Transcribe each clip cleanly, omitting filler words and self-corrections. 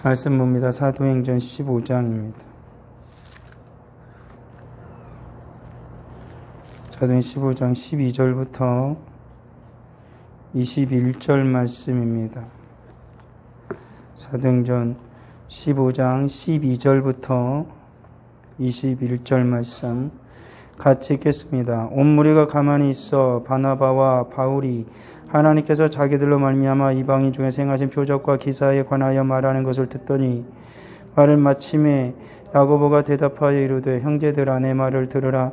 말씀 봅니다. 사도행전 15장입니다. 사도행전 15장 12절부터 21절 말씀입니다. 사도행전 15장 12절부터 21절 말씀 같이 읽겠습니다. 온 무리가 가만히 있어 바나바와 바울이 하나님께서 자기들로 말미암아 이방인 중에 행하신 표적과 기사에 관하여 말하는 것을 듣더니 말을 마침에 야고보가 대답하여 이르되 형제들아 내 말을 들으라.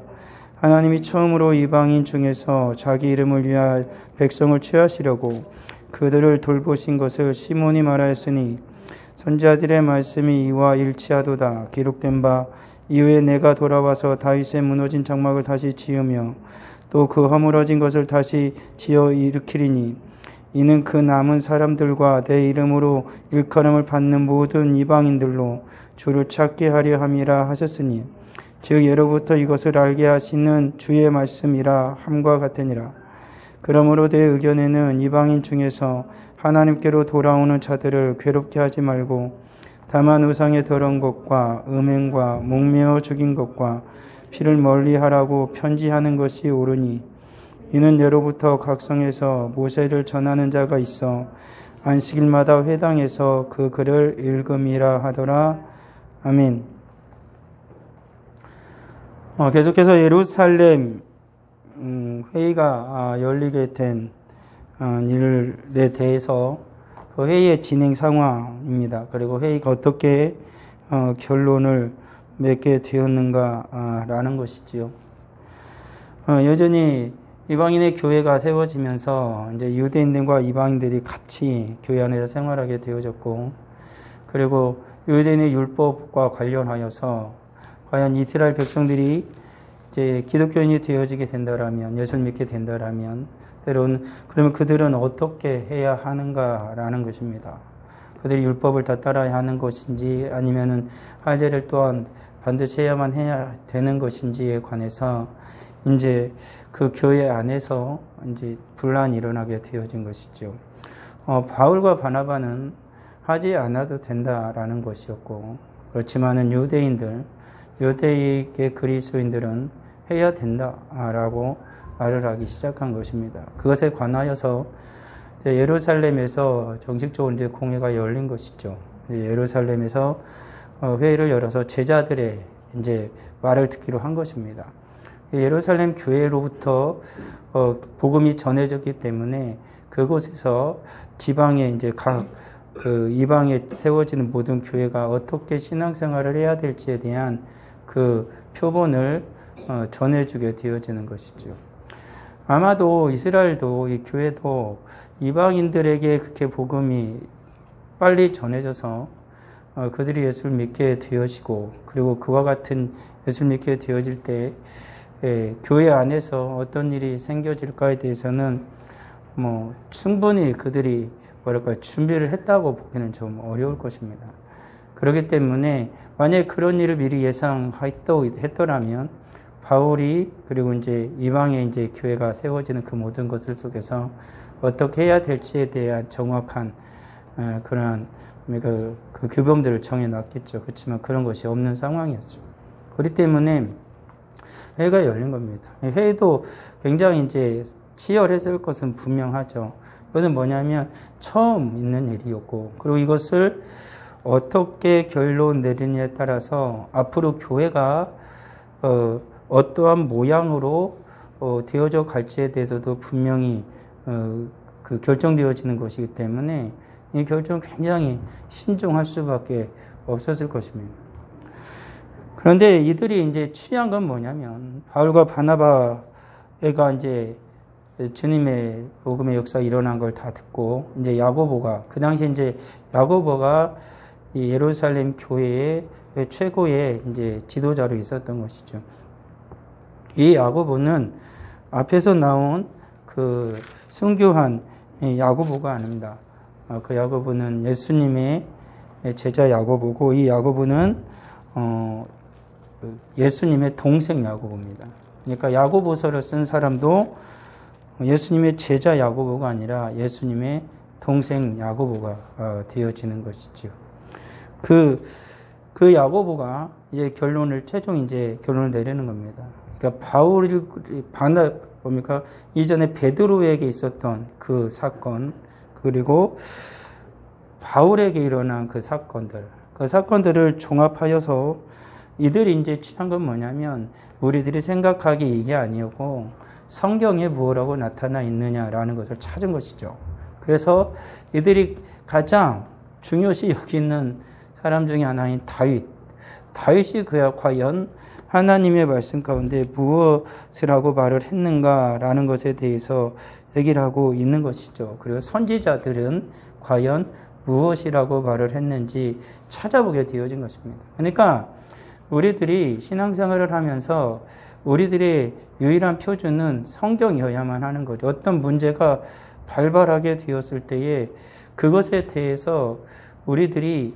하나님이 처음으로 이방인 중에서 자기 이름을 위하여 백성을 취하시려고 그들을 돌보신 것을 시몬이 말하였으니 선지자들의 말씀이 이와 일치하도다. 기록된 바 이후에 내가 돌아와서 다윗의 무너진 장막을 다시 지으며 또 그 허물어진 것을 다시 지어 일으키리니 이는 그 남은 사람들과 내 이름으로 일컬음을 받는 모든 이방인들로 주를 찾게 하려 함이라 하셨으니 즉 예로부터 이것을 알게 하시는 주의 말씀이라 함과 같으니라. 그러므로 내 의견에는 이방인 중에서 하나님께로 돌아오는 자들을 괴롭게 하지 말고 다만 우상의 더러운 것과 음행과 목매어 죽인 것과 피를 멀리하라고 편지하는 것이 옳으니 이는 예로부터 각성에서 모세를 전하는 자가 있어 안식일마다 회당에서 그 글을 읽음이라 하더라. 아멘. 계속해서 예루살렘 회의가 열리게 된 일에 대해서 그 회의의 진행 상황입니다. 그리고 회의가 어떻게 결론을 맺게 되었는가라는 것이지요. 여전히 이방인의 교회가 세워지면서 이제 유대인들과 이방인들이 같이 교회 안에서 생활하게 되어졌고, 그리고 유대인의 율법과 관련하여서 과연 이스라엘 백성들이 이제 기독교인이 되어지게 된다라면, 예수를 믿게 된다라면, 때로는 그러면 그들은 어떻게 해야 하는가라는 것입니다. 그들이 율법을 다 따라야 하는 것인지 아니면은 할례를 또한 반드시 해야만 해야 되는 것인지에 관해서 이제 그 교회 안에서 이제 분란이 일어나게 되어진 것이죠. 바울과 바나바는 하지 않아도 된다라는 것이었고, 그렇지만은 유대인의 그리스도인들은 해야 된다라고 말을 하기 시작한 것입니다. 그것에 관하여서 예루살렘에서 정식적으로 이제 공회가 열린 것이죠. 예루살렘에서 회의를 열어서 제자들의 이제 말을 듣기로 한 것입니다. 예루살렘 교회로부터 복음이 전해졌기 때문에 그곳에서 지방에 이제 각 그 이방에 세워지는 모든 교회가 어떻게 신앙생활을 해야 될지에 대한 그 표본을 전해주게 되어지는 것이죠. 아마도 이스라엘도 이 교회도 이방인들에게 그렇게 복음이 빨리 전해져서 그들이 예수를 믿게 되어지고, 그리고 그와 같은 예수를 믿게 되어질 때 교회 안에서 어떤 일이 생겨질까에 대해서는 충분히 그들이 준비를 했다고 보기는 좀 어려울 것입니다. 그렇기 때문에 만약에 그런 일을 미리 예상했더라면 바울이 그리고 이제 이방에 이제 교회가 세워지는 그 모든 것들 속에서 어떻게 해야 될지에 대한 정확한 그러한 그 규범들을 정해놨겠죠. 그렇지만 그런 것이 없는 상황이었죠. 그렇기 때문에 회의가 열린 겁니다. 회의도 굉장히 이제 치열했을 것은 분명하죠. 이것은 뭐냐면 처음 있는 일이었고, 그리고 이것을 어떻게 결론 내리느냐에 따라서 앞으로 교회가 어떠한 모양으로 되어져 갈지에 대해서도 분명히 그 결정되어지는 것이기 때문에 이 결정은 굉장히 신중할 수밖에 없었을 것입니다. 그런데 이들이 이제 취한 건 뭐냐면, 바울과 바나바가 이제 주님의 복음의 역사가 일어난 걸 다 듣고, 이제 야고보가, 그 당시에 이제 야고보가 이 예루살렘 교회의 최고의 이제 지도자로 있었던 것이죠. 이 야고보는 앞에서 나온 그 순교한 야고보가 아닙니다. 그 야고보는 예수님의 제자 야고보고, 이 야고보는 예수님의 동생 야고보입니다. 그러니까 야고보서를 쓴 사람도 예수님의 제자 야고보가 아니라 예수님의 동생 야고보가 되어지는 것이죠. 그 야고보가 이제 최종 이제 결론을 내리는 겁니다. 그러니까 뭡니까? 이전에 베드로에게 있었던 그 사건, 그리고 바울에게 일어난 그 사건들을 종합하여서 이들이 이제 취한 건 뭐냐면 우리들이 생각하기에 이게 아니었고 성경에 무엇라고 나타나 있느냐라는 것을 찾은 것이죠. 그래서 이들이 가장 중요시 여기는 사람 중에 하나인 다윗이 그야 과연 하나님의 말씀 가운데 무엇이라고 말을 했는가라는 것에 대해서 얘기를 하고 있는 것이죠. 그리고 선지자들은 과연 무엇이라고 말을 했는지 찾아보게 되어진 것입니다. 그러니까 우리들이 신앙생활을 하면서 우리들의 유일한 표준은 성경이어야만 하는 거죠. 어떤 문제가 발발하게 되었을 때에 그것에 대해서 우리들이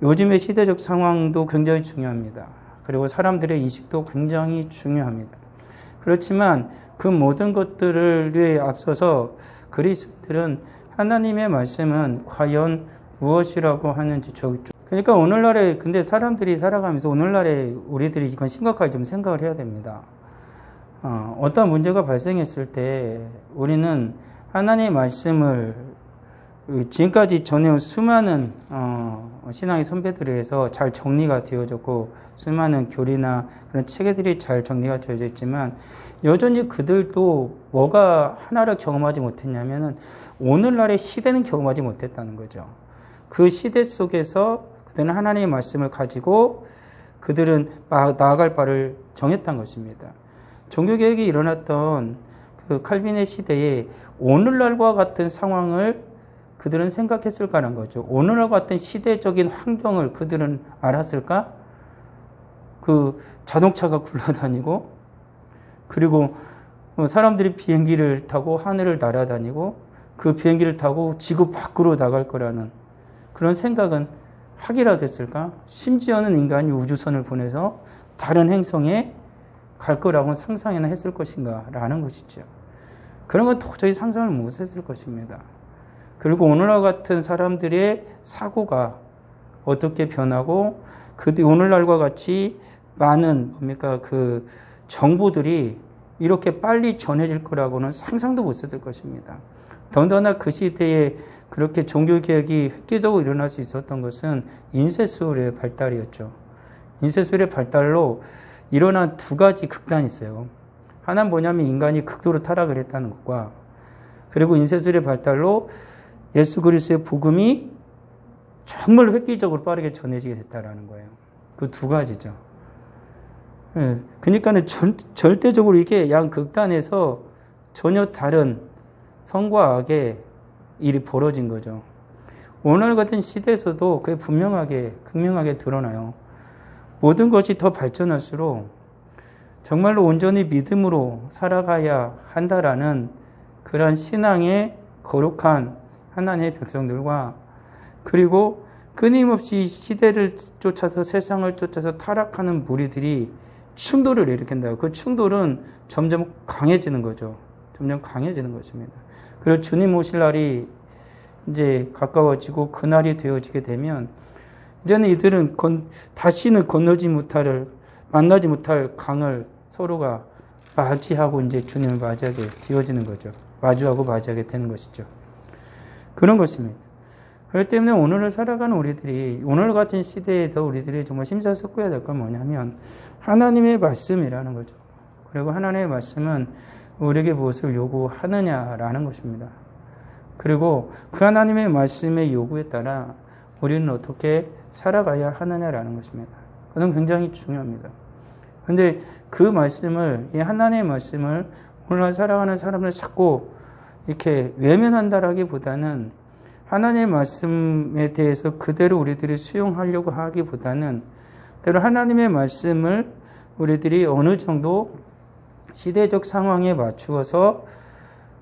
요즘의 시대적 상황도 굉장히 중요합니다. 그리고 사람들의 인식도 굉장히 중요합니다. 그렇지만 그 모든 것들을 앞서서 그리스도인들은 하나님의 말씀은 과연 무엇이라고 하는지 그러니까 오늘날에 근데 사람들이 살아가면서 오늘날에 우리들이 이건 심각하게 좀 생각을 해야 됩니다. 어떤 문제가 발생했을 때 우리는 하나님의 말씀을 지금까지 전해온 수많은 신앙의 선배들에 의해서 잘 정리가 되어졌고 수많은 교리나 그런 체계들이 잘 정리가 되어져 있지만 여전히 그들도 뭐가 하나를 경험하지 못했냐면은 오늘날의 시대는 경험하지 못했다는 거죠. 그 시대 속에서 그들은 하나님의 말씀을 가지고 그들은 나아갈 바를 정했던 것입니다. 종교개혁이 일어났던 그 칼빈의 시대에 오늘날과 같은 상황을 그들은 생각했을까라는 거죠. 오늘날과 같은 시대적인 환경을 그들은 알았을까? 그 자동차가 굴러다니고 그리고 사람들이 비행기를 타고 하늘을 날아다니고 그 비행기를 타고 지구 밖으로 나갈 거라는 그런 생각은 하기라도 했을까? 심지어는 인간이 우주선을 보내서 다른 행성에 갈 거라고 상상이나 했을 것인가? 라는 것이죠. 그런 건 도저히 상상을 못 했을 것입니다. 그리고 오늘날 같은 사람들의 사고가 어떻게 변하고 오늘날과 같이 많은 그 정보들이 이렇게 빨리 전해질 거라고는 상상도 못 했을 것입니다. 더군다나 그 시대에 그렇게 종교개혁이 획기적으로 일어날 수 있었던 것은 인쇄술의 발달이었죠. 인쇄술의 발달로 일어난 두 가지 극단이 있어요. 하나는 뭐냐면 인간이 극도로 타락을 했다는 것과 그리고 인쇄술의 발달로 예수 그리스도의 복음이 정말 획기적으로 빠르게 전해지게 됐다라는 거예요. 그 두 가지죠. 예, 그러니까는 절대적으로 이게 양 극단에서 전혀 다른 선과 악의 일이 벌어진 거죠. 오늘 같은 시대에서도 그게 극명하게 드러나요. 모든 것이 더 발전할수록 정말로 온전히 믿음으로 살아가야 한다라는 그런 신앙의 거룩한 하나님의 백성들과 그리고 끊임없이 시대를 쫓아서 세상을 쫓아서 타락하는 무리들이 충돌을 일으킨다. 그 충돌은 점점 강해지는 거죠. 점점 강해지는 것입니다. 그리고 주님 오실 날이 이제 가까워지고 그날이 되어지게 되면 이제는 이들은 다시는 만나지 못할 강을 서로가 맞이하고 이제 주님을 맞이하게 되어지는 거죠. 마주하고 맞이하게 되는 것이죠. 그런 것입니다. 그렇기 때문에 오늘을 살아가는 우리들이 오늘 같은 시대에도 우리들이 정말 심사숙고해야 될 건 뭐냐면 하나님의 말씀이라는 거죠. 그리고 하나님의 말씀은 우리에게 무엇을 요구하느냐라는 것입니다. 그리고 그 하나님의 말씀의 요구에 따라 우리는 어떻게 살아가야 하느냐라는 것입니다. 그건 굉장히 중요합니다. 그런데 그 말씀을, 이 하나님의 말씀을 오늘날 살아가는 사람들 자꾸 이렇게 외면한다라기보다는 하나님의 말씀에 대해서 그대로 우리들이 수용하려고 하기보다는 때로 하나님의 말씀을 우리들이 어느 정도 시대적 상황에 맞추어서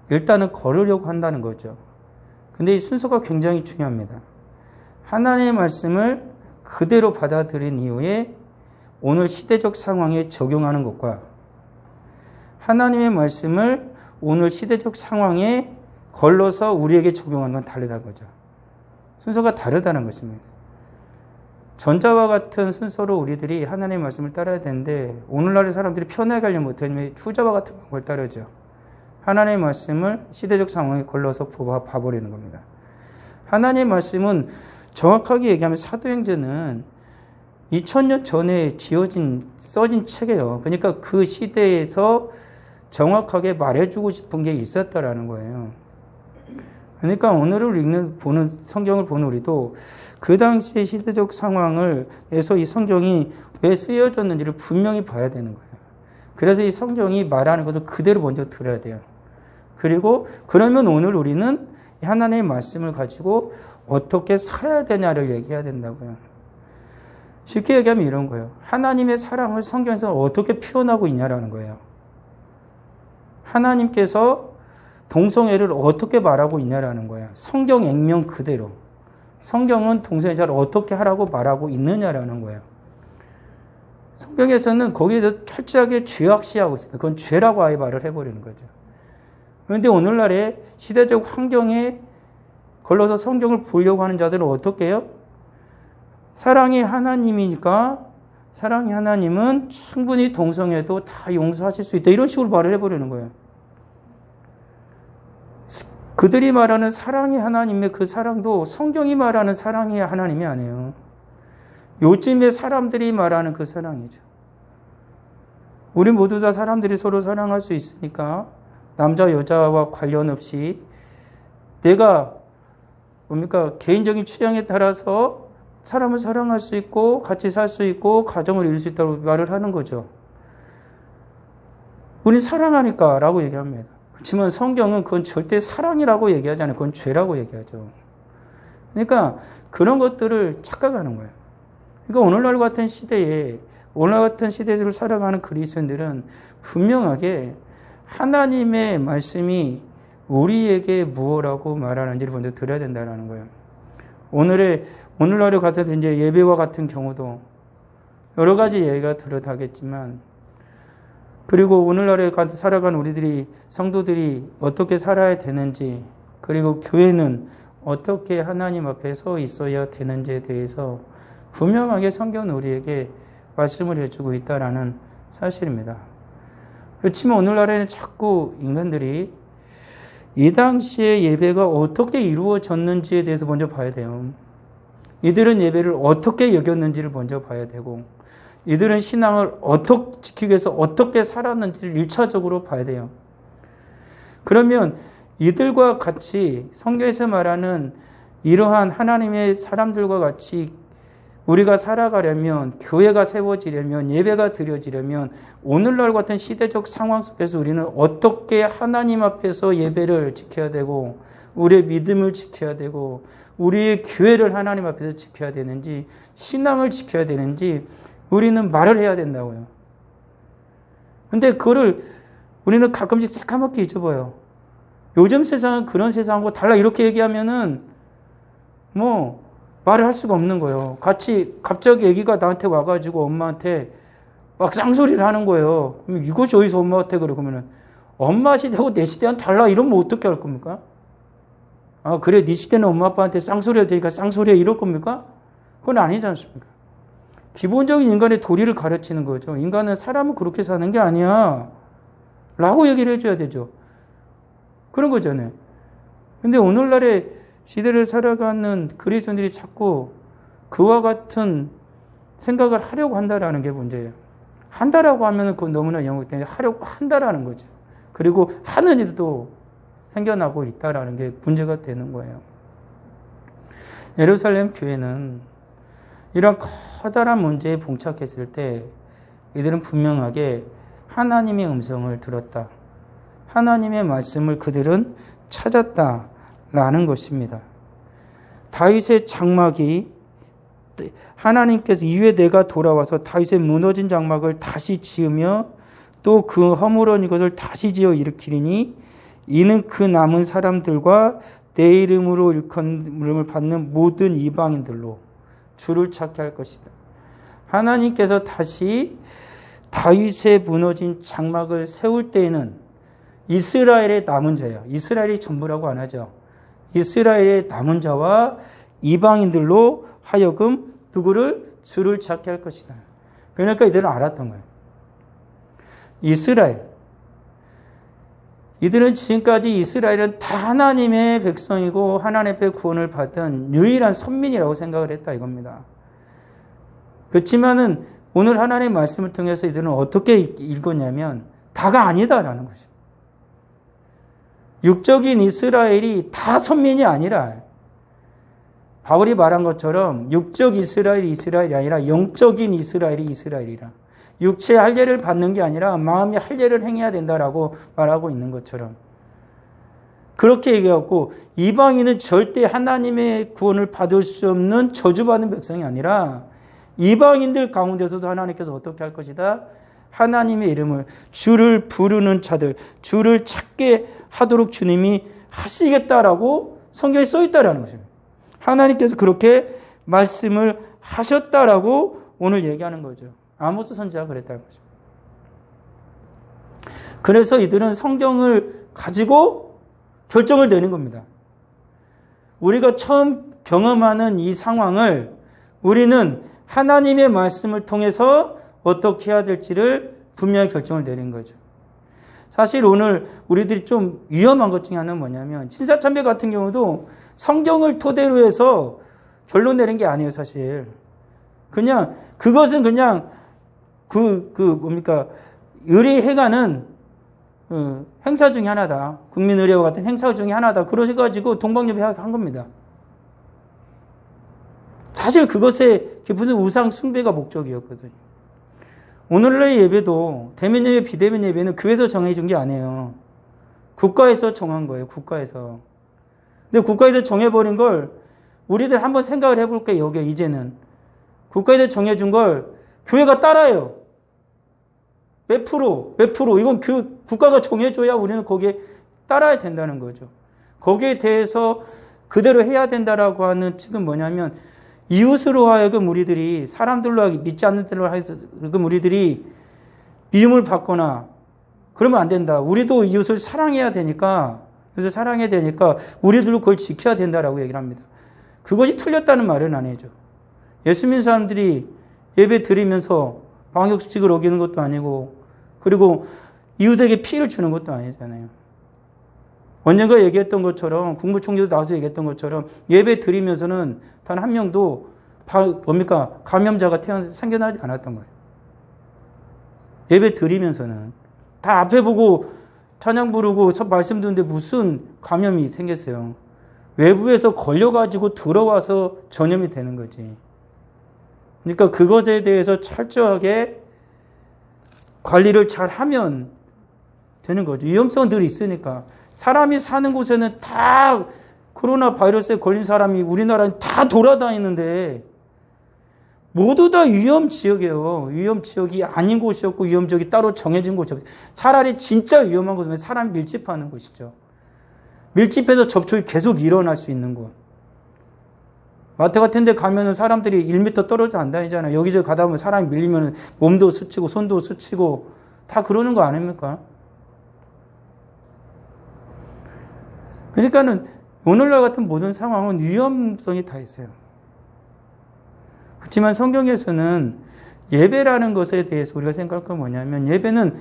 일단은 걸으려고 한다는 거죠. 근데 이 순서가 굉장히 중요합니다. 하나님의 말씀을 그대로 받아들인 이후에 오늘 시대적 상황에 적용하는 것과 하나님의 말씀을 오늘 시대적 상황에 걸러서 우리에게 적용하는 건 다르다는 거죠. 순서가 다르다는 것입니다. 전자와 같은 순서로 우리들이 하나님의 말씀을 따라야 되는데 오늘날의 사람들이 편하게 하려면 못하면 후자와 같은 걸 따르죠. 하나님의 말씀을 시대적 상황에 걸러서 봐버리는 겁니다. 하나님의 말씀은 정확하게 얘기하면 사도행전은 2000년 전에 써진 책이에요. 그러니까 그 시대에서 정확하게 말해주고 싶은 게 있었다라는 거예요. 그러니까 오늘을 보는 성경을 보는 우리도 그 당시의 시대적 상황에서 이 성경이 왜 쓰여졌는지를 분명히 봐야 되는 거예요. 그래서 이 성경이 말하는 것을 그대로 먼저 들어야 돼요. 그리고 그러면 오늘 우리는 하나님의 말씀을 가지고 어떻게 살아야 되냐를 얘기해야 된다고요. 쉽게 얘기하면 이런 거예요. 하나님의 사랑을 성경에서 어떻게 표현하고 있냐라는 거예요. 하나님께서 동성애를 어떻게 말하고 있냐라는 거예요. 성경 액면 그대로. 성경은 동성애자를 어떻게 하라고 말하고 있느냐라는 거예요. 성경에서는 거기에서 철저하게 죄악시하고 있습니다. 그건 죄라고 아예 말을 해버리는 거죠. 그런데 오늘날의 시대적 환경에 걸러서 성경을 보려고 하는 자들은 어떻게 해요? 사랑이 하나님이니까 사랑이 하나님은 충분히 동성애도 다 용서하실 수 있다. 이런 식으로 말을 해버리는 거예요. 그들이 말하는 사랑이 하나님의 그 사랑도 성경이 말하는 사랑이 하나님이 아니에요. 요즘에 사람들이 말하는 그 사랑이죠. 우리 모두 다 사람들이 서로 사랑할 수 있으니까 남자 여자와 관련 없이 내가 개인적인 취향에 따라서 사람을 사랑할 수 있고 같이 살 수 있고 가정을 이룰 수 있다고 말을 하는 거죠. 우린 사랑하니까 라고 얘기합니다. 그렇지만 성경은 그건 절대 사랑이라고 얘기하지 않아요. 그건 죄라고 얘기하죠. 그러니까 그런 것들을 착각하는 거예요. 그러니까 오늘날 같은 시대에서 살아가는 그리스도인들은 분명하게 하나님의 말씀이 우리에게 무엇라고 말하는지를 먼저 들어야 된다는 거예요. 오늘날에 가서 이제 예배와 같은 경우도 여러 가지 얘기가 들어가겠지만, 그리고 오늘날에 가서 살아가는 우리들이, 성도들이 어떻게 살아야 되는지, 그리고 교회는 어떻게 하나님 앞에 서 있어야 되는지에 대해서 분명하게 성경은 우리에게 말씀을 해주고 있다라는 사실입니다. 그렇지만 오늘날에는 자꾸 인간들이 이 당시에 예배가 어떻게 이루어졌는지에 대해서 먼저 봐야 돼요. 이들은 예배를 어떻게 여겼는지를 먼저 봐야 되고, 이들은 신앙을 어떻게 지키기 위해서 어떻게 살았는지를 1차적으로 봐야 돼요. 그러면 이들과 같이 성경에서 말하는 이러한 하나님의 사람들과 같이 우리가 살아가려면, 교회가 세워지려면, 예배가 드려지려면 오늘날 같은 시대적 상황 속에서 우리는 어떻게 하나님 앞에서 예배를 지켜야 되고 우리의 믿음을 지켜야 되고 우리의 교회를 하나님 앞에서 지켜야 되는지, 신앙을 지켜야 되는지 우리는 말을 해야 된다고요. 근데 그거를 우리는 가끔씩 새까맣게 잊어버려요. 요즘 세상은 그런 세상하고 달라 이렇게 얘기하면은 말을 할 수가 없는 거예요. 갑자기 애기가 나한테 와가지고 엄마한테 막 쌍소리를 하는 거예요. 이것이 어디서 엄마한테 그래? 그러면은 엄마 시대하고 내 시대는 달라 이러면 어떻게 할 겁니까? 아, 그래, 네 시대는 엄마 아빠한테 쌍소리가 되니까 쌍소리야 이럴 겁니까? 그건 아니지 않습니까? 기본적인 인간의 도리를 가르치는 거죠. 인간은 사람은 그렇게 사는 게 아니야 라고 얘기를 해줘야 되죠. 그런 거잖아요. 근데 오늘날의 시대를 살아가는 그리스도인들이 자꾸 그와 같은 생각을 하려고 한다라는 게 문제예요. 한다라고 하면 그건 너무나 영역이 때문에 하려고 한다라는 거죠. 그리고 하는 일도 생겨나고 있다라는 게 문제가 되는 거예요. 예루살렘 교회는 이런 커다란 문제에 봉착했을 때 이들은 분명하게 하나님의 음성을 들었다. 하나님의 말씀을 그들은 찾았다라는 것입니다. 다윗의 장막이 하나님께서 이후에 내가 돌아와서 다윗의 무너진 장막을 다시 지으며 또 그 허물어진 것을 다시 지어 일으키리니 이는 그 남은 사람들과 내 이름으로 일컬음을 받는 모든 이방인들로 주를 찾게 할 것이다. 하나님께서 다시 다윗의 무너진 장막을 세울 때에는 이스라엘의 남은 자예요. 이스라엘이 전부라고 안 하죠. 이스라엘의 남은 자와 이방인들로 하여금 누구를 주를 찾게 할 것이다. 그러니까 이들은 알았던 거예요. 이들은 지금까지 이스라엘은 다 하나님의 백성이고 하나님 앞에 구원을 받은 유일한 선민이라고 생각을 했다 이겁니다. 그렇지만은 오늘 하나님의 말씀을 통해서 이들은 어떻게 읽었냐면 다가 아니다라는 것입니다. 육적인 이스라엘이 다 선민이 아니라 바울이 말한 것처럼 육적 이스라엘이 아니라 영적인 이스라엘이 이스라엘이라. 육체의 할례를 받는 게 아니라 마음의 할례를 행해야 된다라고 말하고 있는 것처럼 그렇게 얘기하고 이방인은 절대 하나님의 구원을 받을 수 없는 저주받은 백성이 아니라 이방인들 가운데서도 하나님께서 어떻게 할 것이다? 하나님의 이름을 주를 부르는 자들, 주를 찾게 하도록 주님이 하시겠다라고 성경에 써 있다라는 것입니다. 하나님께서 그렇게 말씀을 하셨다라고 오늘 얘기하는 거죠. 아모스 선지자가 그랬다는 거죠. 그래서 이들은 성경을 가지고 결정을 내는 겁니다. 우리가 처음 경험하는 이 상황을 우리는 하나님의 말씀을 통해서 어떻게 해야 될지를 분명히 결정을 내린 거죠. 사실 오늘 우리들이 좀 위험한 것 중에 하나는 뭐냐면 신사참배 같은 경우도 성경을 토대로 해서 결론 내린 게 아니에요, 사실. 그냥 그것은 그냥 의례해가는 행사 중에 하나다. 국민의례와 같은 행사 중에 하나다. 그러셔가지고 동방예배 한 겁니다. 사실 그것에 무슨 우상 숭배가 목적이었거든요. 오늘날의 예배도 대면 예배, 비대면 예배는 교회에서 정해준 게 아니에요. 국가에서 정한 거예요. 국가에서. 근데 국가에서 정해버린 걸 우리들 한번 생각을 해볼게요. 여기에 이제는. 국가에서 정해준 걸 교회가 따라요. 몇 프로. 이건 국가가 정해줘야 우리는 거기에 따라야 된다는 거죠. 거기에 대해서 그대로 해야 된다라고 하는 측은 뭐냐면 이웃으로 하여금 우리들이 사람들로 믿지 않는 대로 하여금 우리들이 미움을 받거나 그러면 안 된다. 우리도 이웃을 사랑해야 되니까 우리들도 그걸 지켜야 된다라고 얘기를 합니다. 그것이 틀렸다는 말은 아니죠. 예수 믿는 사람들이 예배 드리면서 방역수칙을 어기는 것도 아니고 그리고 이웃에게 피해를 주는 것도 아니잖아요. 언젠가 얘기했던 것처럼 국무총리도 나와서 얘기했던 것처럼 예배 드리면서는 단 한 명도 감염자가 생겨나지 않았던 거예요. 예배 드리면서는 다 앞에 보고 찬양 부르고 말씀 듣는데 무슨 감염이 생겼어요. 외부에서 걸려가지고 들어와서 전염이 되는 거지. 그러니까 그것에 대해서 철저하게 관리를 잘 하면 되는 거죠. 위험성은 늘 있으니까. 사람이 사는 곳에는 다 코로나 바이러스에 걸린 사람이 우리나라에 다 돌아다니는데 모두 다 위험 지역이에요. 위험 지역이 아닌 곳이었고 위험 지역이 따로 정해진 곳이었고 차라리 진짜 위험한 곳은 사람이 밀집하는 곳이죠. 밀집해서 접촉이 계속 일어날 수 있는 곳. 마트 같은 데 가면은 사람들이 1m 떨어져 안 다니잖아요. 여기저기 가다 보면 사람이 밀리면 몸도 스치고 손도 스치고 다 그러는 거 아닙니까? 그러니까는 오늘날 같은 모든 상황은 위험성이 다 있어요. 그렇지만 성경에서는 예배라는 것에 대해서 우리가 생각할 건 뭐냐면 예배는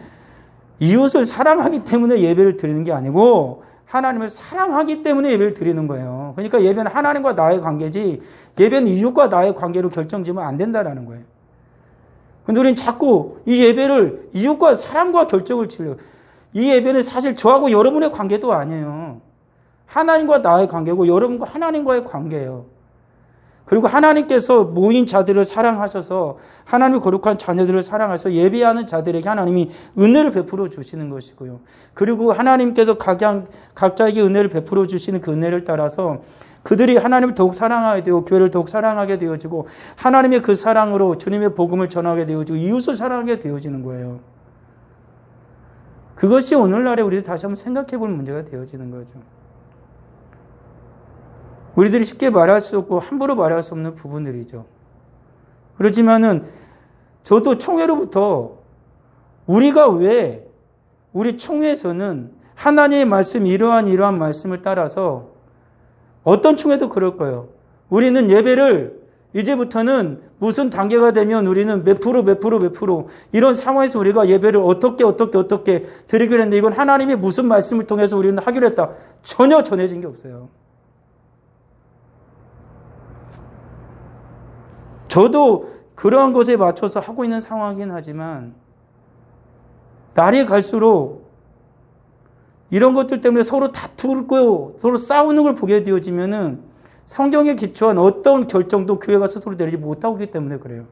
이웃을 사랑하기 때문에 예배를 드리는 게 아니고 하나님을 사랑하기 때문에 예배를 드리는 거예요. 그러니까 예배는 하나님과 나의 관계지 예배는 이웃과 나의 관계로 결정지면 안 된다라는 거예요. 근데 우리는 자꾸 이 예배를 이웃과 사랑과 결정을 치려고. 이 예배는 사실 저하고 여러분의 관계도 아니에요. 하나님과 나의 관계고 여러분과 하나님과의 관계예요. 그리고 하나님께서 모인 자들을 사랑하셔서 하나님의 거룩한 자녀들을 사랑하셔서 예배하는 자들에게 하나님이 은혜를 베풀어 주시는 것이고요. 그리고 하나님께서 각자에게 은혜를 베풀어 주시는 그 은혜를 따라서 그들이 하나님을 더욱 사랑하게 되고 교회를 더욱 사랑하게 되어지고 하나님의 그 사랑으로 주님의 복음을 전하게 되어지고 이웃을 사랑하게 되어지는 거예요. 그것이 오늘날에 우리들 다시 한번 생각해 볼 문제가 되어지는 거죠. 우리들이 쉽게 말할 수 없고 함부로 말할 수 없는 부분들이죠. 그렇지만은 저도 총회로부터 우리가 왜 우리 총회에서는 하나님의 말씀 이러한 말씀을 따라서 어떤 총회도 그럴 거예요. 우리는 예배를 이제부터는 무슨 단계가 되면 우리는 몇 프로 이런 상황에서 우리가 예배를 어떻게 드리기로 했는데 이건 하나님의 무슨 말씀을 통해서 우리는 하기로 했다. 전혀 전해진 게 없어요. 저도 그러한 것에 맞춰서 하고 있는 상황이긴 하지만 날이 갈수록 이런 것들 때문에 서로 다투고 서로 싸우는 걸 보게 되어지면은 성경에 기초한 어떤 결정도 교회가 스스로 내리지 못하고 있기 때문에 그래요.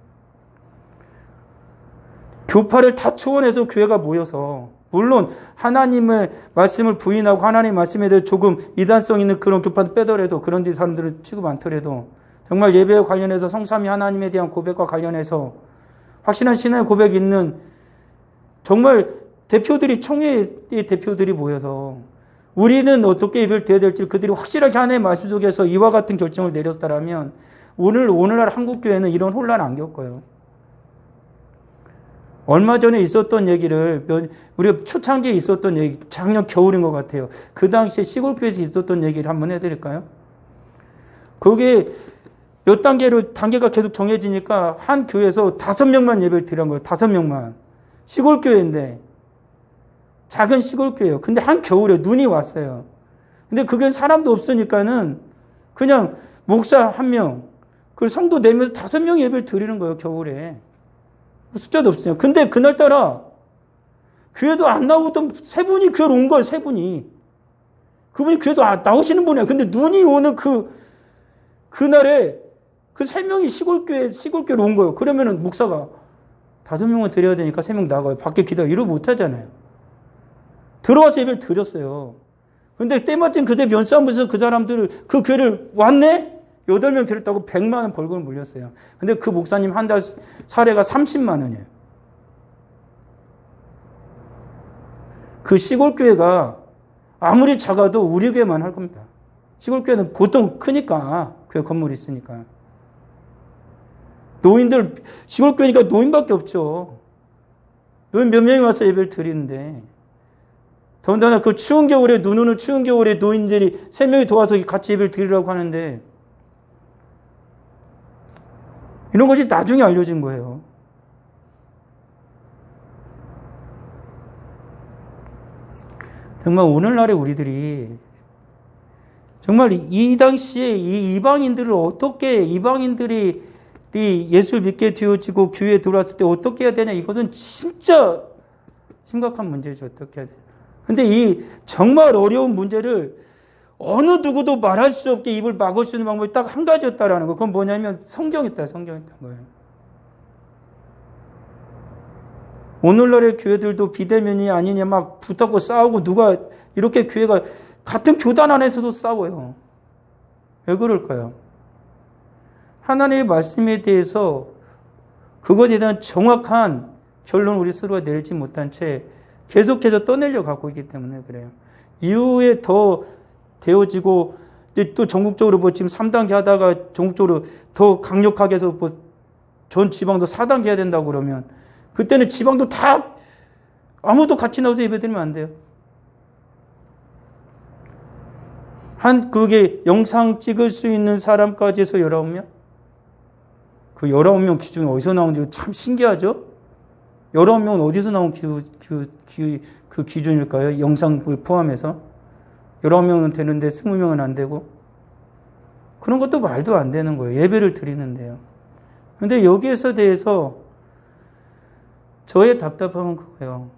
교파를 다 초월해서 교회가 모여서 물론 하나님의 말씀을 부인하고 하나님의 말씀에 대해 조금 이단성 있는 그런 교파도 빼더라도 그런 데 사람들은 취급 많더라도 정말 예배와 관련해서 성삼위 하나님에 대한 고백과 관련해서 확실한 신앙의 고백이 있는 정말 대표들이 총회의 대표들이 모여서 우리는 어떻게 예배를 드려야 될지 그들이 확실하게 하나님의 말씀 속에서 이와 같은 결정을 내렸다라면 오늘날 한국교회는 이런 혼란 안 겪어요. 얼마 전에 있었던 얘기를 우리가 초창기에 있었던 얘기 작년 겨울인 것 같아요. 그 당시에 시골교회에서 있었던 얘기를 한번 해드릴까요? 거기에 몇 단계가 계속 정해지니까 한 교회에서 5명만 예배를 드린 거예요. 5명만. 시골교회인데 작은 시골교회예요. 근데 한 겨울에 눈이 왔어요. 근데 그게 사람도 없으니까는 그냥 목사 1명, 그리고 성도 4명에서 5명 예배를 드리는 거예요. 겨울에. 숫자도 없어요. 근데 그날따라 교회도 안 나오던 3분이 교회로 온 거예요. 3분이. 그분이 교회도 나오시는 분이에요. 근데 눈이 오는 그날에 그 3명이 시골교회로 온 거예요. 그러면은 목사가 5명은 드려야 되니까 3명 나가요. 밖에 기다려. 이러고 못 하잖아요. 들어와서 예배를 드렸어요. 근데 때마침 그때 면싸움에서 그 사람들을 그 교회를 왔네? 8명 드렸다고 100만 원 벌금을 물렸어요. 근데 그 목사님 한 달 사례가 30만 원이에요. 그 시골교회가 아무리 작아도 우리 교회만 할 겁니다. 시골교회는 보통 크니까 교회 건물이 있으니까. 노인들 시골교회니까 노인밖에 없죠. 노인 몇 명이 와서 예배를 드리는데 더군다나 그 추운 겨울에 눈 오는 추운 겨울에 노인들이 3명이 도와서 같이 예배를 드리라고 하는데 이런 것이 나중에 알려진 거예요. 정말 오늘날의 우리들이 정말 이 당시에 이 이방인들을 어떻게 이방인들이 예수를 믿게 되어지고 교회에 들어왔을 때 어떻게 해야 되냐 이것은 진짜 심각한 문제죠. 어떻게 해야 되냐. 근데 이 정말 어려운 문제를 어느 누구도 말할 수 없게 입을 막을 수 있는 방법이 딱 한 가지였다라는 거. 그건 뭐냐면 성경이었다는 거예요. 오늘날의 교회들도 비대면이 아니냐 막 붙었고 싸우고 누가 이렇게 교회가 같은 교단 안에서도 싸워요. 왜 그럴까요? 하나님의 말씀에 대해서 그것에 대한 정확한 결론을 우리 스스로가 내리지 못한 채 계속해서 떠내려 가고 있기 때문에 그래요. 이후에 더 되어지고 또 전국적으로 지금 3단계 하다가 전국적으로 더 강력하게 해서 전 지방도 4단계 해야 된다고 그러면 그때는 지방도 다 아무도 같이 나와서 예배드리면 안 돼요. 그게 영상 찍을 수 있는 사람까지 해서 19명? 그 19명 기준이 어디서 나오는지 참 신기하죠? 19명은 어디서 나온 그 기준일까요? 영상을 포함해서. 19명은 되는데 20명은 안 되고. 그런 것도 말도 안 되는 거예요. 예배를 드리는데요. 그런데 여기에서 대해서 저의 답답함은 그거예요.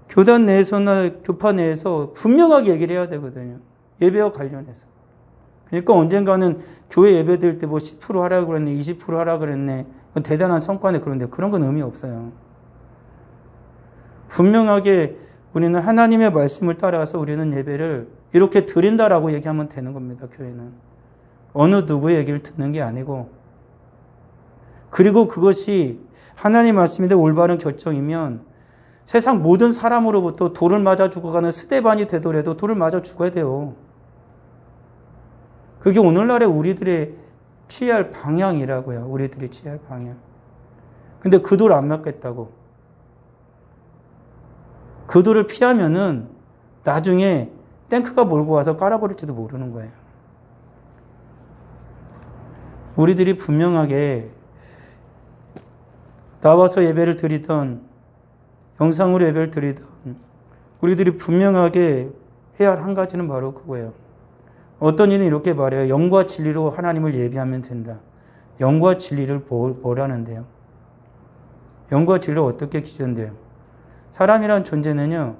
교단 내에서나 교파 내에서 분명하게 얘기를 해야 되거든요. 예배와 관련해서. 그러니까 언젠가는 교회 예배 드릴 때 10% 하라고 그랬네, 20% 하라고 그랬네. 그건 대단한 성과네. 그런데 그런 건 의미 없어요. 분명하게 우리는 하나님의 말씀을 따라서 우리는 예배를 이렇게 드린다라고 얘기하면 되는 겁니다. 교회는. 어느 누구의 얘기를 듣는 게 아니고 그리고 그것이 하나님 말씀인데 올바른 결정이면 세상 모든 사람으로부터 돌을 맞아 죽어가는 스데반이 되더라도 돌을 맞아 죽어야 돼요. 그게 오늘날의 우리들의 취할 방향이라고요. 우리들이 취할 방향. 근데 그 돌 안 맞겠다고. 그 돌을 피하면은 나중에 탱크가 몰고 와서 깔아버릴지도 모르는 거예요. 우리들이 분명하게 나와서 예배를 드리던 영상으로 예배를 드리던 우리들이 분명하게 해야 할 한 가지는 바로 그거예요. 어떤 이는 이렇게 말해요. 영과 진리로 하나님을 예배하면 된다. 영과 진리를 보라는데요. 영과 진리를 어떻게 기준돼요? 사람이란 존재는요.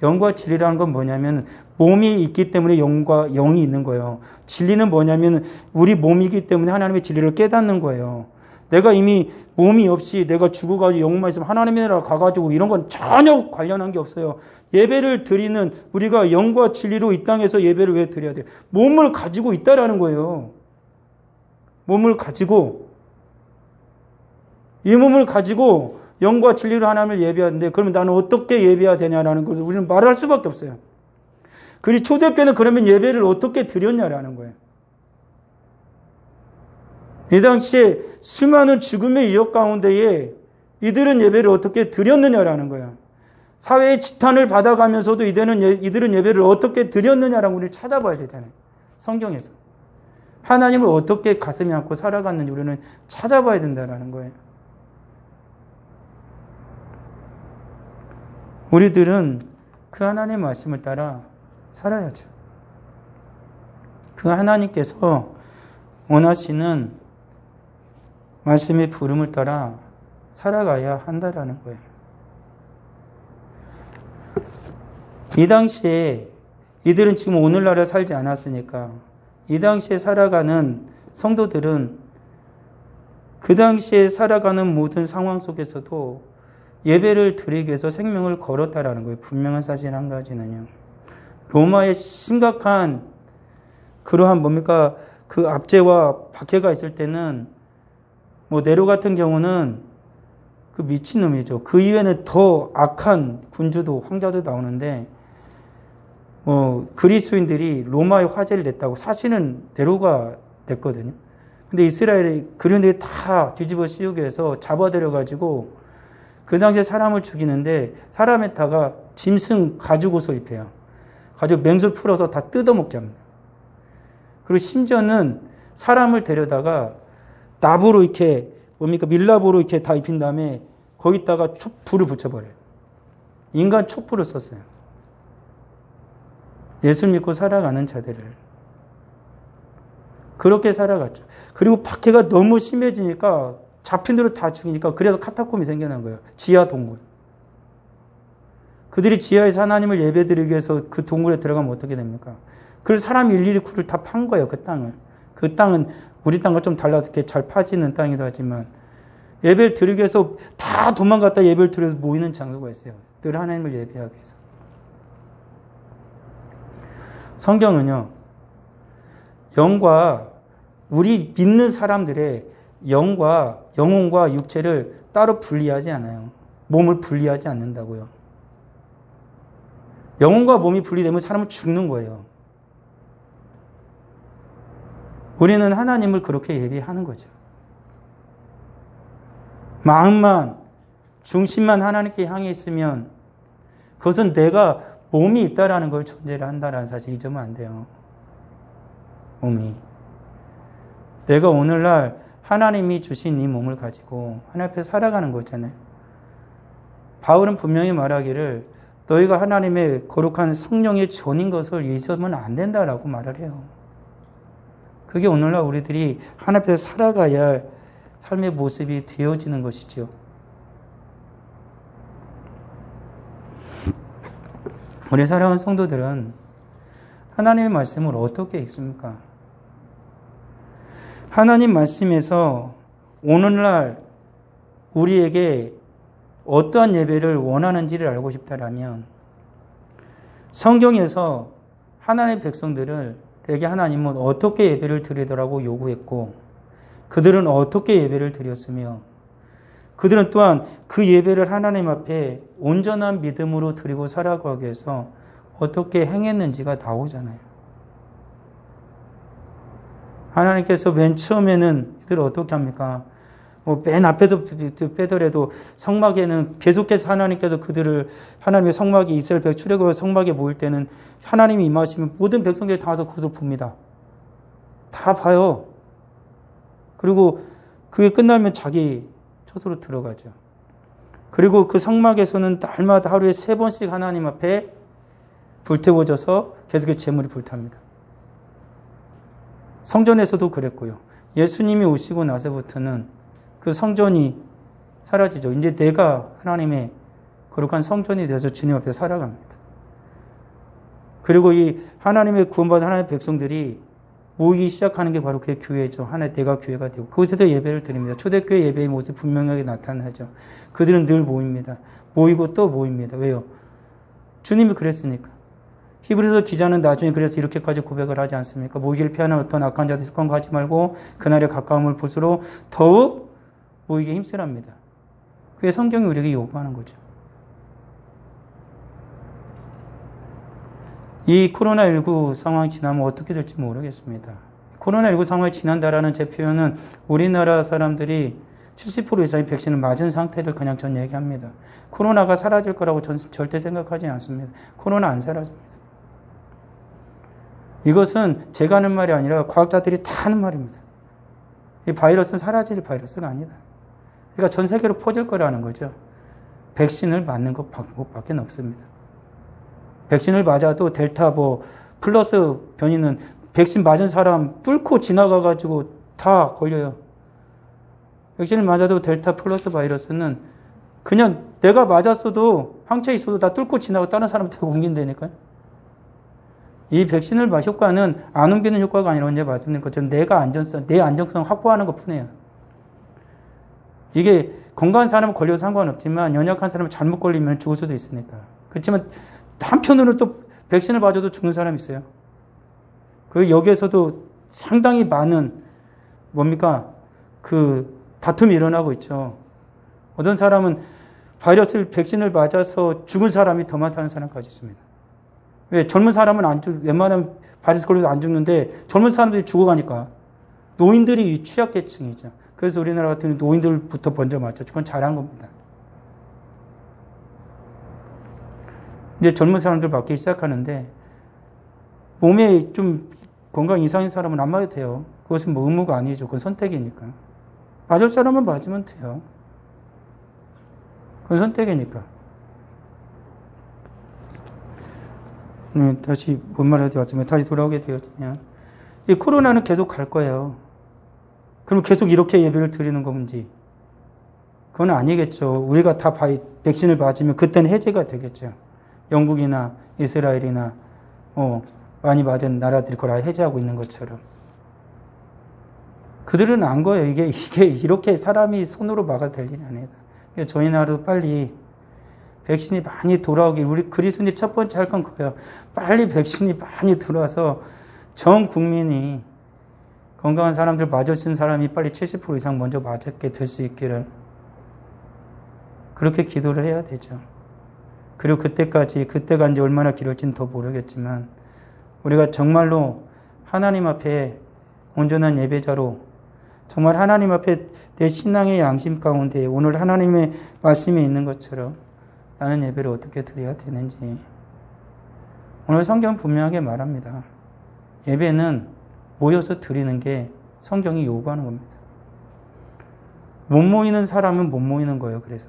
영과 진리라는 건 뭐냐면 몸이 있기 때문에 영과 영이 있는 거예요. 진리는 뭐냐면 우리 몸이기 때문에 하나님의 진리를 깨닫는 거예요. 내가 이미 몸이 없이 내가 죽어가지고 영만 있으면 하나님의 나라 가가지고 이런 건 전혀 관련한 게 없어요. 예배를 드리는 우리가 영과 진리로 이 땅에서 예배를 왜 드려야 돼요? 몸을 가지고 있다라는 거예요. 몸을 가지고 이 몸을 가지고 영과 진리로 하나님을 예배하는데 그러면 나는 어떻게 예배해야 되냐라는 것을 우리는 말할 수밖에 없어요. 그리고 초대교회는 그러면 예배를 어떻게 드렸냐라는 거예요. 이 당시에 수많은 죽음의 위협 가운데에 이들은 예배를 어떻게 드렸느냐라는 거예요. 사회의 지탄을 받아가면서도 이들은 예배를 어떻게 드렸느냐라고 우리를 찾아봐야 되잖아요. 성경에서. 하나님을 어떻게 가슴에 안고 살아갔는지 우리는 찾아봐야 된다는 거예요. 우리들은 그 하나님의 말씀을 따라 살아야죠. 그 하나님께서 원하시는 말씀의 부름을 따라 살아가야 한다라는 거예요. 이 당시에 이들은 지금 오늘날에 살지 않았으니까 이 당시에 살아가는 성도들은 그 당시에 살아가는 모든 상황 속에서도 예배를 드리기 위해서 생명을 걸었다라는 거예요. 분명한 사실 한 가지는요. 로마의 심각한 그러한 뭡니까? 그 압제와 박해가 있을 때는 뭐 네로 같은 경우는 그 미친놈이죠. 그 이외에는 더 악한 군주도 황자도 나오는데 그리스도인들이 로마에 화제를 냈다고 사실은 네로가 냈거든요. 근데 이스라엘이 그런데 다 뒤집어 씌우기 위해서 잡아들여가지고 그 당시에 사람을 죽이는데 사람에다가 짐승 가죽옷을 입혀요. 가죽 맹술 풀어서 다 뜯어먹게 합니다. 그리고 심지어는 사람을 데려다가 나부로 이렇게 밀랍으로 이렇게 다 입힌 다음에 거기다가 불을 붙여버려요. 인간 촛불을 썼어요. 예수 믿고 살아가는 자들을. 그렇게 살아갔죠. 그리고 박해가 너무 심해지니까 잡힌 대로 다 죽이니까 그래서 카타콤이 생겨난 거예요. 지하 동굴. 그들이 지하에서 하나님을 예배드리기 위해서 그 동굴에 들어가면 어떻게 됩니까? 그래서 사람이 일일이 굴을 다 판 거예요. 그 땅을. 그 땅은 우리 땅과 좀 달라서 이렇게 잘 파지는 땅이기도 하지만 예배를 드리기 위해서 다 도망갔다 예배를 드려서 모이는 장소가 있어요. 늘 하나님을 예배하기 위해서. 성경은요. 영과 우리 믿는 사람들의 영과 영혼과 육체를 따로 분리하지 않아요. 몸을 분리하지 않는다고요. 영혼과 몸이 분리되면 사람은 죽는 거예요. 우리는 하나님을 그렇게 예배하는 거죠. 마음만, 중심만 하나님께 향해 있으면 그것은 내가 몸이 있다라는 걸 존재를 한다라는 사실 잊으면 안 돼요. 몸이. 내가 오늘날 하나님이 주신 이 몸을 가지고 하나님 앞에 살아가는 거잖아요. 바울은 분명히 말하기를 너희가 하나님의 거룩한 성령의 전인 것을 잊으면 안 된다라고 말을 해요. 그게 오늘날 우리들이 하나님 앞에서 살아가야 할 삶의 모습이 되어지는 것이죠. 우리 사랑하는 성도들은 하나님의 말씀을 어떻게 읽습니까? 하나님 말씀에서 오늘날 우리에게 어떠한 예배를 원하는지를 알고 싶다라면 성경에서 하나님의 백성들에게 하나님은 어떻게 예배를 드리더라고 요구했고 그들은 어떻게 예배를 드렸으며 그들은 또한 그 예배를 하나님 앞에 온전한 믿음으로 드리고 살아가기 위해서 어떻게 행했는지가 나오잖아요. 하나님께서 맨 처음에는 이들을 어떻게 합니까? 맨 앞에도 빼더라도 성막에는 계속해서 하나님께서 그들을 하나님의 성막이 이스라엘 백 출애굽 성막에 모일 때는 하나님이 임하시면 모든 백성들이 다 와서 그들을 봅니다. 다 봐요. 그리고 그게 끝나면 자기 처소로 들어가죠. 그리고 그 성막에서는 날마다 하루에 3번씩 하나님 앞에 불태워져서 계속 제물이 불탑니다. 성전에서도 그랬고요. 예수님이 오시고 나서부터는 그 성전이 사라지죠. 이제 내가 하나님의 거룩한 성전이 되어서 주님 앞에 살아갑니다. 그리고 이 하나님의 구원받은 하나님의 백성들이 모이기 시작하는 게 바로 그게 교회죠. 하나의 대가 교회가 되고 그곳에서 예배를 드립니다. 초대교회 예배의 모습이 분명하게 나타나죠. 그들은 늘 모입니다. 모이고 또 모입니다. 왜요? 주님이 그랬으니까. 히브리서 기자는 나중에 그래서 이렇게까지 고백을 하지 않습니까? 모이기를 피하는 어떤 악한 자들 습관과 하지 말고 그날의 가까움을 볼수록 더욱 모이기에 힘쓰랍니다. 그게 성경이 우리에게 요구하는 거죠. 이 코로나19 상황이 지나면 어떻게 될지 모르겠습니다. 코로나19 상황이 지난다라는 제 표현은 우리나라 사람들이 70% 이상의 백신을 맞은 상태를 그냥 전 얘기합니다. 코로나가 사라질 거라고 전 절대 생각하지 않습니다. 코로나 안 사라집니다. 이것은 제가 하는 말이 아니라 과학자들이 다 하는 말입니다. 이 바이러스는 사라질 바이러스가 아니다. 그러니까 전 세계로 퍼질 거라는 거죠. 백신을 맞는 것밖에 없습니다. 백신을 맞아도 델타 플러스 변이는 백신 맞은 사람 뚫고 지나가가지고 다 걸려요. 백신을 맞아도 델타 플러스 바이러스는 그냥 내가 맞았어도 항체에 있어도 다 뚫고 지나가 다른 사람한테 옮긴다니까요. 이 백신을 효과는 안 옮기는 효과가 아니라 언제 말씀드린 것처럼 내 안정성 확보하는 것 뿐이에요. 이게 건강한 사람은 걸려도 상관없지만 연약한 사람은 잘못 걸리면 죽을 수도 있으니까. 그렇지만 한편으로는 또 백신을 맞아도 죽는 사람이 있어요. 여기에서도 상당히 많은 다툼이 일어나고 있죠. 어떤 사람은 백신을 맞아서 죽은 사람이 더 많다는 사람까지 있습니다. 왜? 젊은 사람은 웬만하면 바이러스 걸려도 안 죽는데 젊은 사람들이 죽어가니까. 노인들이 취약계층이죠. 그래서 우리나라 같은 노인들부터 먼저 맞죠. 그건 잘한 겁니다. 이제 젊은 사람들 맞기 시작하는데 몸에 좀 건강 이상인 사람은 안 맞아도 돼요. 그것은 의무가 아니죠. 그건 선택이니까. 맞을 사람은 맞으면 돼요. 그건 선택이니까. 다시 뭔 말하지 왔으면 다시 돌아오게 되었으면 이 코로나는 계속 갈 거예요. 그럼 계속 이렇게 예배를 드리는 건지 그건 아니겠죠. 우리가 다 백신을 맞으면 그때는 해제가 되겠죠. 영국이나 이스라엘이나 많이 맞은 나라들이 그걸 아예 해제하고 있는 것처럼 그들은 안 거예요. 이게 이렇게 사람이 손으로 막아도 될 일이 아니다. 저희 나라도 빨리 백신이 많이 돌아오길 우리 그리스도인이 첫 번째 할 건 그거예요. 빨리 백신이 많이 들어와서 전 국민이 건강한 사람들 맞으신 사람이 빨리 70% 이상 먼저 맞게 될 수 있기를 그렇게 기도를 해야 되죠. 그리고 그때가 이제 얼마나 길을지는 더 모르겠지만 우리가 정말로 하나님 앞에 온전한 예배자로 정말 하나님 앞에 내 신앙의 양심 가운데 오늘 하나님의 말씀이 있는 것처럼 나는 예배를 어떻게 드려야 되는지 오늘 성경은 분명하게 말합니다. 예배는 모여서 드리는 게 성경이 요구하는 겁니다. 못 모이는 사람은 못 모이는 거예요. 그래서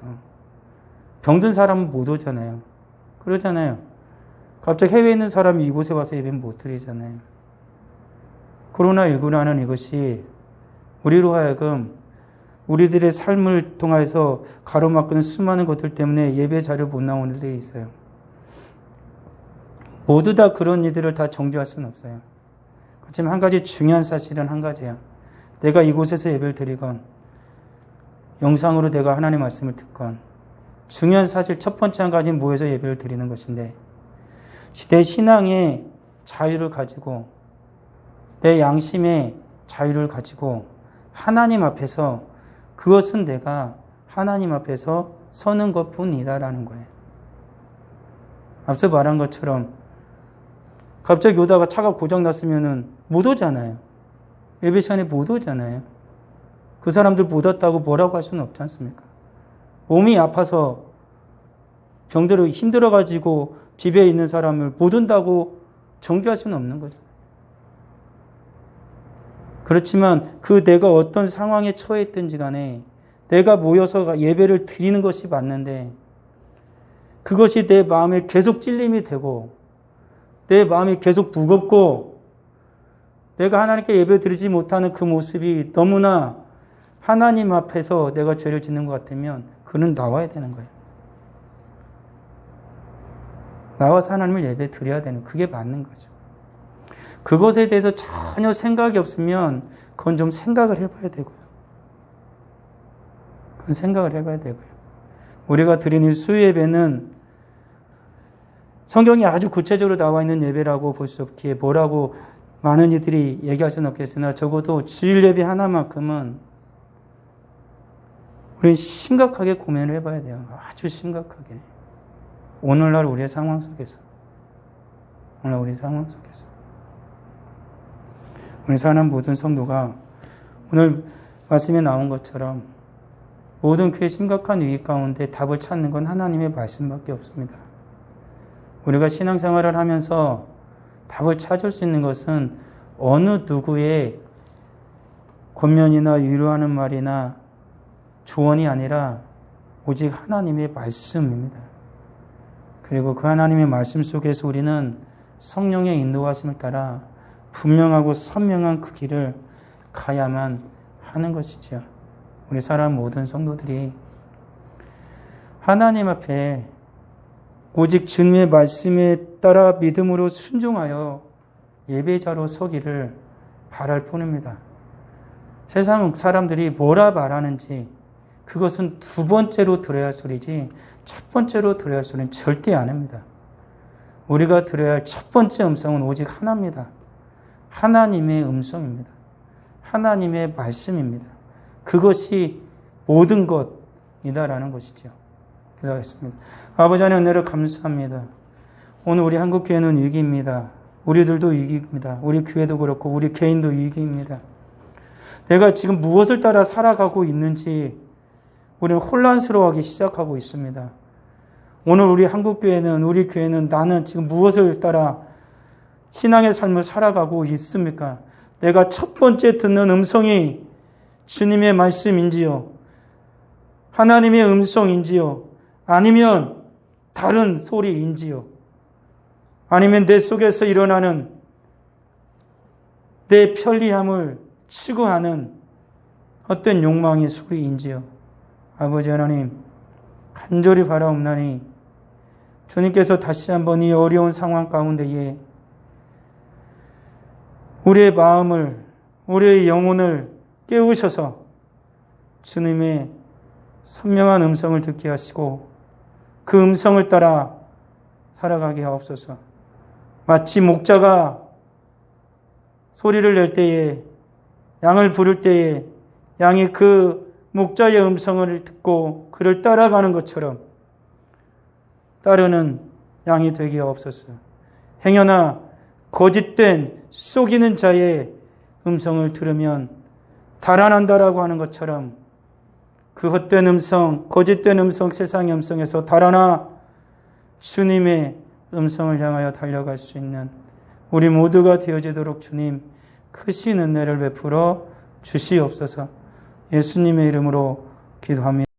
병든 사람은 못 오잖아요. 그러잖아요. 갑자기 해외에 있는 사람이 이곳에 와서 예배는 못 드리잖아요. 코로나19라는 이것이 우리로 하여금 우리들의 삶을 통해서 가로막는 수많은 것들 때문에 예배 자리를 못 나오는 데 있어요. 모두 다 그런 이들을 다 정죄할 수는 없어요. 그렇지만 한 가지 중요한 사실은 한 가지야. 내가 이곳에서 예배를 드리건 영상으로 내가 하나님의 말씀을 듣건 중요한 사실 첫 번째 한 가지는 모여서 예배를 드리는 것인데 내 신앙의 자유를 가지고 내 양심의 자유를 가지고 하나님 앞에서 그것은 내가 하나님 앞에서 서는 것뿐이다라는 거예요. 앞서 말한 것처럼 갑자기 오다가 차가 고장났으면 못 오잖아요. 예배 시간에 못 오잖아요. 그 사람들 못 왔다고 뭐라고 할 수는 없지 않습니까? 몸이 아파서 병들어 힘들어가지고 집에 있는 사람을 못 온다고 정죄할 수는 없는 거죠. 그렇지만 그 내가 어떤 상황에 처해 있든지 간에 내가 모여서 예배를 드리는 것이 맞는데 그것이 내 마음에 계속 찔림이 되고 내 마음이 계속 무겁고 내가 하나님께 예배 드리지 못하는 그 모습이 너무나 하나님 앞에서 내가 죄를 짓는 것 같으면 그는 나와야 되는 거예요. 나와서 하나님을 예배 드려야 되는, 그게 맞는 거죠. 그것에 대해서 전혀 생각이 없으면 그건 좀 생각을 해봐야 되고요. 그건 생각을 해봐야 되고요. 우리가 드리는 수요예배는 성경이 아주 구체적으로 나와 있는 예배라고 볼 수 없기에 뭐라고 많은 이들이 얘기할 수는 없겠으나 적어도 주일 예배 하나만큼은 우리는 심각하게 고민을 해봐야 돼요. 아주 심각하게. 오늘날 우리의 상황 속에서. 오늘날 우리의 상황 속에서. 우리 사는 모든 성도가 오늘 말씀에 나온 것처럼 모든 그의 심각한 위기 가운데 답을 찾는 건 하나님의 말씀밖에 없습니다. 우리가 신앙생활을 하면서 답을 찾을 수 있는 것은 어느 누구의 권면이나 위로하는 말이나 조언이 아니라 오직 하나님의 말씀입니다. 그리고 그 하나님의 말씀 속에서 우리는 성령의 인도하심을 따라 분명하고 선명한 그 길을 가야만 하는 것이죠. 우리 사람 모든 성도들이 하나님 앞에 오직 주님의 말씀에 따라 믿음으로 순종하여 예배자로 서기를 바랄 뿐입니다. 세상 사람들이 뭐라 말하는지 그것은 두 번째로 들어야 할 소리지 첫 번째로 들어야 할 소리는 절대 아닙니다. 우리가 들어야 할 첫 번째 음성은 오직 하나입니다. 하나님의 음성입니다. 하나님의 말씀입니다. 그것이 모든 것이다라는 것이죠. 기도하겠습니다. 아버지 하나님 은혜를 감사합니다. 오늘 우리 한국교회는 위기입니다. 우리들도 위기입니다. 우리 교회도 그렇고 우리 개인도 위기입니다. 내가 지금 무엇을 따라 살아가고 있는지 우리는 혼란스러워하기 시작하고 있습니다. 오늘 우리 한국교회는 우리 교회는 나는 지금 무엇을 따라 신앙의 삶을 살아가고 있습니까? 내가 첫 번째 듣는 음성이 주님의 말씀인지요? 하나님의 음성인지요? 아니면 다른 소리인지요? 아니면 내 속에서 일어나는 내 편리함을 추구하는 어떤 욕망의 소리인지요? 아버지 하나님, 간절히 바라옵나니 주님께서 다시 한번 이 어려운 상황 가운데에 우리의 마음을, 우리의 영혼을 깨우셔서 주님의 선명한 음성을 듣게 하시고 그 음성을 따라 살아가게 하옵소서. 마치 목자가 소리를 낼 때에, 양을 부를 때에 양이 그 목자의 음성을 듣고 그를 따라가는 것처럼 따르는 양이 되게 하옵소서. 행여나 거짓된 속이는 자의 음성을 들으면 달아난다라고 하는 것처럼 그 헛된 음성, 거짓된 음성, 세상의 음성에서 달아나 주님의 음성을 향하여 달려갈 수 있는 우리 모두가 되어지도록 주님 크신 은혜를 베풀어 주시옵소서. 예수님의 이름으로 기도합니다.